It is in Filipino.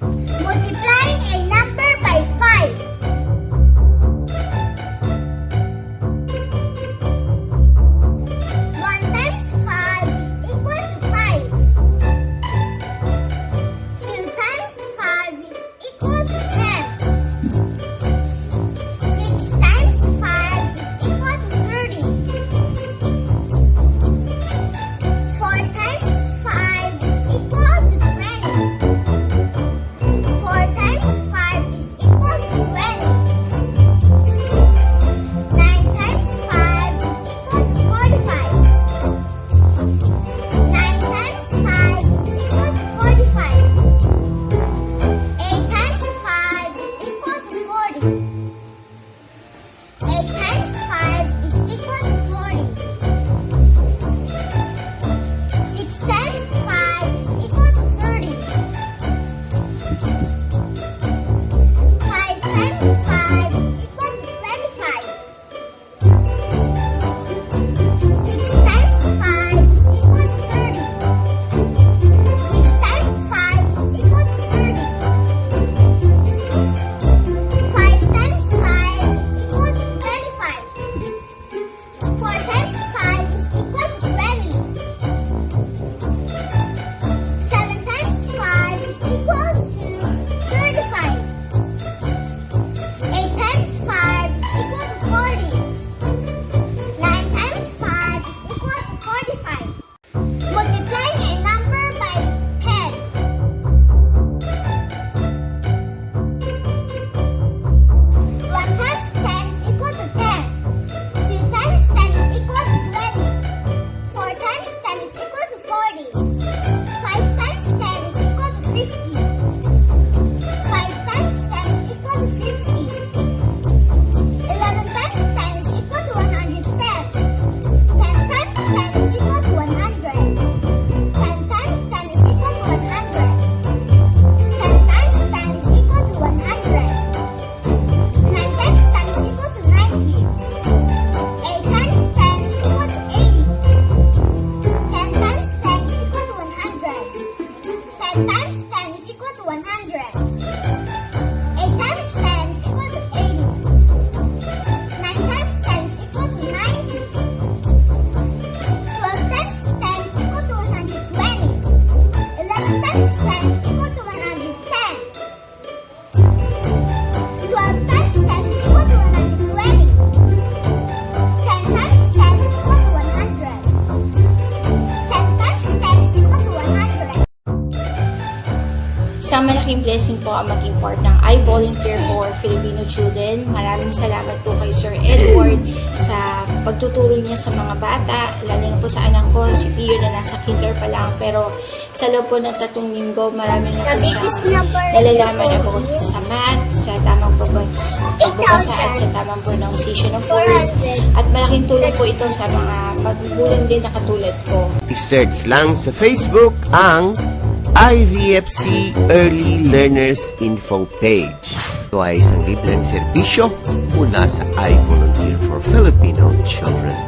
Multiplying a number by 5. 1 times 5 is equal to 5. 2 times 5 is equal to 10. 6 times 5 is equal to 30. 4 times 5 is equal to 20. 4 times 5 is equal to 20. 9 times 5 is equal to 45. 9 times 5 is equal to 45. 8 times 5 is equal to 40. 8 times 5 is equal to 40. 6 times 5 is equal to 30. 5 times 5 is equal to 25. 6 times 5 is equal to 30. 6 times 5 is equal to 30. 5 times 5 is equal to 25. 4 times 5 is equal to 20. 7 times 5 is equal to 35. 8 times 5 is equal to 40. 9 times 5 is equal to 45. Multiplying a number by 10. 1 times 10 is equal to 10. 2 times 10 is equal to 20. 4 times 10 is equal to 40. 5 times 10 is equal to 50. 5 times 10 is equal to 50. 11 times 10 is equal to 110. 10 times 10 is equal to 100. 10 times 10 is equal to 100. 10 times 10 is equal to 100. 9 times 10 is equal to 90. 8 times 10 is equal to 80. 10 times 10 is equal to 100. 10 times 10 is equal to 100. 8 times 10 is equal to 80. 9 times 10 is equal to 90. 12 times 10 is equal to 120. 11 times 10 is equal to 110. 12 times 10 is equal to 120. 10 times 10 is equal to 100. 10 times 10 is equal to 100. Isang malaking blessing po ang maging part ng I Volunteer for Filipino Children. Maraming salamat po kay Sir Edward sa pagtuturo niya sa mga bata, lalo na po sa anak ko, si Pio na nasa kinder pa lang. Pero sa loob po ng 3 linggo, marami na po siya nalalaman na po sa math, sa tamang pagbabasa at sa tamang pronunciation of words. At malaking tulong po ito sa mga pagbubulan din na katulad ko. I-search lang sa Facebook ang IVFC Early Learners Info page. Ito ay isang libreng serbisyo mula sa I Volunteer for Filipino Children.